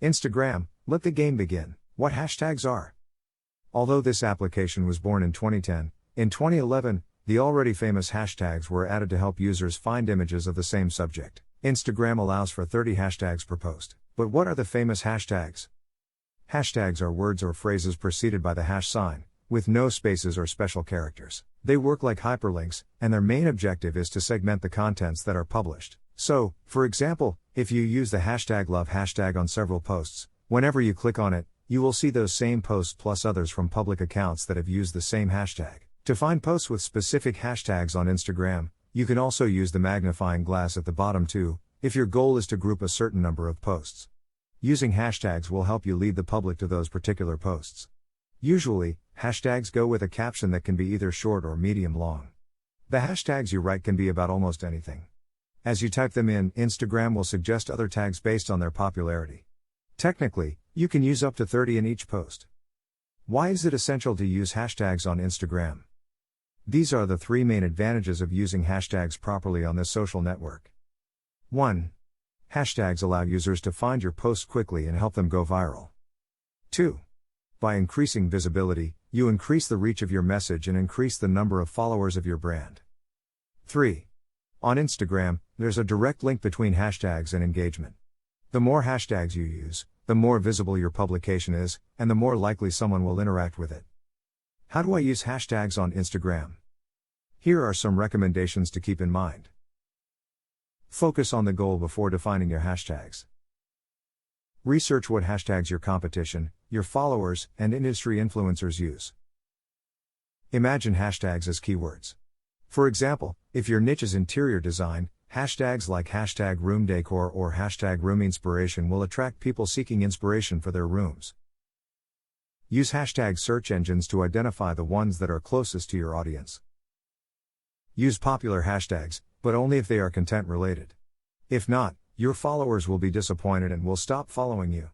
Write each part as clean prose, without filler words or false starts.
Instagram, let the game begin. What hashtags are? Although this application was born in 2010, in 2011, the already famous hashtags were added to help users find images of the same subject. Instagram allows for 30 hashtags per post. But what are the famous hashtags? Hashtags are words or phrases preceded by the hash sign, with no spaces or special characters. They work like hyperlinks, and their main objective is to segment the contents that are published. So, for example, if you use the hashtag love hashtag on several posts, whenever you click on it, you will see those same posts plus others from public accounts that have used the same hashtag. To find posts with specific hashtags on Instagram, you can also use the magnifying glass at the bottom too, if your goal is to group a certain number of posts. Using hashtags will help you lead the public to those particular posts. Usually, hashtags go with a caption that can be either short or medium long. The hashtags you write can be about almost anything. As you type them in, Instagram will suggest other tags based on their popularity. Technically, you can use up to 30 in each post. Why is it essential to use hashtags on Instagram? These are the 3 main advantages of using hashtags properly on this social network. 1. Hashtags allow users to find your posts quickly and help them go viral. 2. By increasing visibility, you increase the reach of your message and increase the number of followers of your brand. 3. On Instagram, there's a direct link between hashtags and engagement. The more hashtags you use, the more visible your publication is, and the more likely someone will interact with it. How do I use hashtags on Instagram? Here are some recommendations to keep in mind. Focus on the goal before defining your hashtags. Research what hashtags your competition, your followers, and industry influencers use. Imagine hashtags as keywords. For example, if your niche is interior design, hashtags like hashtag room decor or hashtag room inspiration will attract people seeking inspiration for their rooms. Use hashtag search engines to identify the ones that are closest to your audience. Use popular hashtags, but only if they are content related. If not, your followers will be disappointed and will stop following you.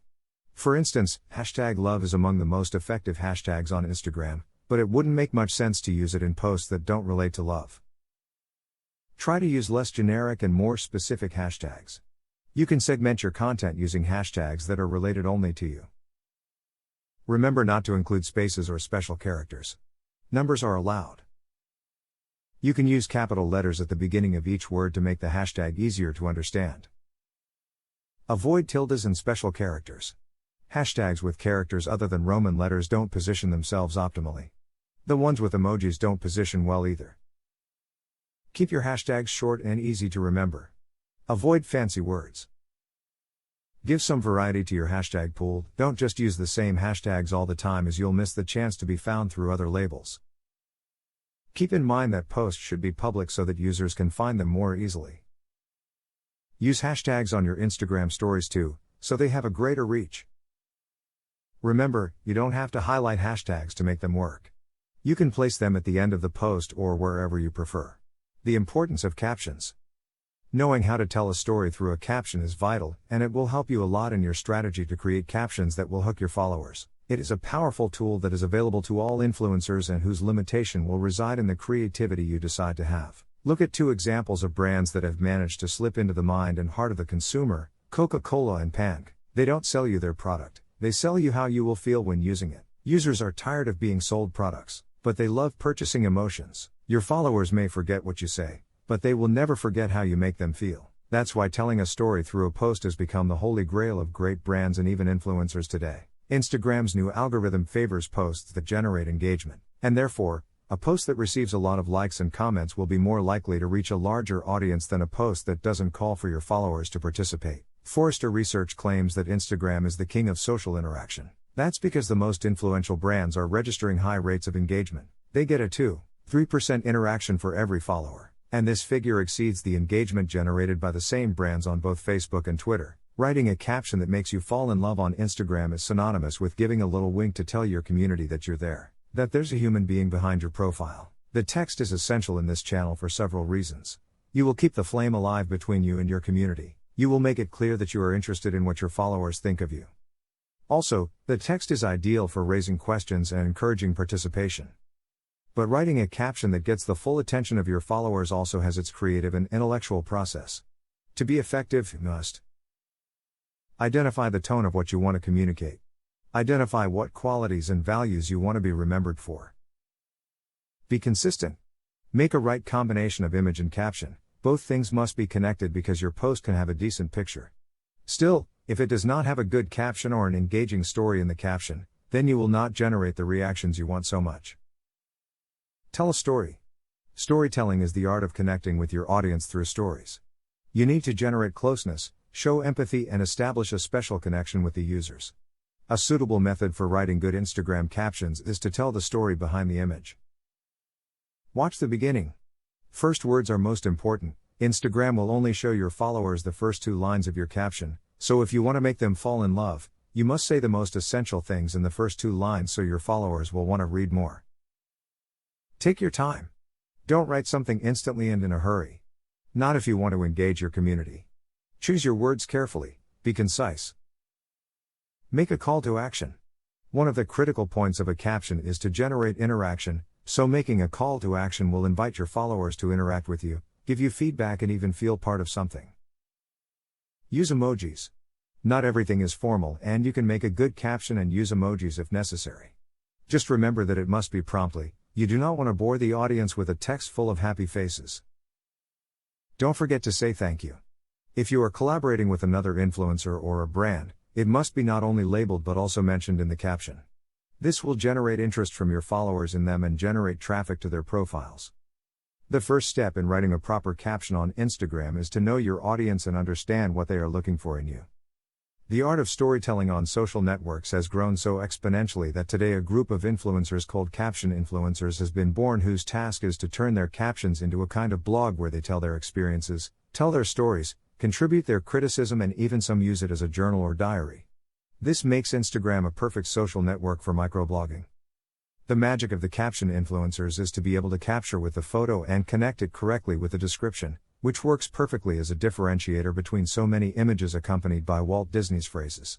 For instance, hashtag love is among the most effective hashtags on Instagram, but it wouldn't make much sense to use it in posts that don't relate to love. Try to use less generic and more specific hashtags. You can segment your content using hashtags that are related only to you. Remember not to include spaces or special characters. Numbers are allowed. You can use capital letters at the beginning of each word to make the hashtag easier to understand. Avoid tildes and special characters. Hashtags with characters other than Roman letters don't position themselves optimally. The ones with emojis don't position well either. Keep your hashtags short and easy to remember. Avoid fancy words. Give some variety to your hashtag pool, don't just use the same hashtags all the time as you'll miss the chance to be found through other labels. Keep in mind that posts should be public so that users can find them more easily. Use hashtags on your Instagram stories too, so they have a greater reach. Remember, you don't have to highlight hashtags to make them work. You can place them at the end of the post or wherever you prefer. The importance of captions. Knowing how to tell a story through a caption is vital, and it will help you a lot in your strategy to create captions that will hook your followers. It is a powerful tool that is available to all influencers and whose limitation will reside in the creativity you decide to have. Look at 2 examples of brands that have managed to slip into the mind and heart of the consumer, Coca-Cola and Pank. They don't sell you their product, they sell you how you will feel when using it. Users are tired of being sold products, but they love purchasing emotions. Your followers may forget what you say, but they will never forget how you make them feel. That's why telling a story through a post has become the holy grail of great brands and even influencers today. Instagram's new algorithm favors posts that generate engagement, and therefore, a post that receives a lot of likes and comments will be more likely to reach a larger audience than a post that doesn't call for your followers to participate. Forrester Research claims that Instagram is the king of social interaction. That's because the most influential brands are registering high rates of engagement. They get a 2-3% interaction for every follower, and this figure exceeds the engagement generated by the same brands on both Facebook and Twitter. Writing a caption that makes you fall in love on Instagram is synonymous with giving a little wink to tell your community that you're there, that there's a human being behind your profile. The text is essential in this channel for several reasons. You will keep the flame alive between you and your community. You will make it clear that you are interested in what your followers think of you. Also, the text is ideal for raising questions and encouraging participation. But writing a caption that gets the full attention of your followers also has its creative and intellectual process. To be effective, you must Identify the tone of what you want to communicate. Identify what qualities and values you want to be remembered for. Be consistent. Make a right combination of image and caption. Both things must be connected because your post can have a decent picture. Still, if it does not have a good caption or an engaging story in the caption, then you will not generate the reactions you want so much. Tell a story. Storytelling is the art of connecting with your audience through stories. You need to generate closeness, show empathy, and establish a special connection with the users. A suitable method for writing good Instagram captions is to tell the story behind the image. Watch the beginning. First words are most important. Instagram will only show your followers the first 2 lines of your caption, so if you want to make them fall in love, you must say the most essential things in the first 2 lines so your followers will want to read more. Take your time. Don't write something instantly and in a hurry. Not if you want to engage your community. Choose your words carefully, be concise. Make a call to action. One of the critical points of a caption is to generate interaction, so making a call to action will invite your followers to interact with you, give you feedback, and even feel part of something. Use emojis. Not everything is formal, and you can make a good caption and use emojis if necessary. Just remember that it must be promptly. You do not want to bore the audience with a text full of happy faces. Don't forget to say thank you. If you are collaborating with another influencer or a brand, it must be not only labeled but also mentioned in the caption. This will generate interest from your followers in them and generate traffic to their profiles. The first step in writing a proper caption on Instagram is to know your audience and understand what they are looking for in you. The art of storytelling on social networks has grown so exponentially that today a group of influencers called caption influencers has been born, whose task is to turn their captions into a kind of blog where they tell their experiences, tell their stories, contribute their criticism, and even some use it as a journal or diary. This makes Instagram a perfect social network for microblogging. The magic of the caption influencers is to be able to capture with the photo and connect it correctly with the description, which works perfectly as a differentiator between so many images accompanied by Walt Disney's phrases.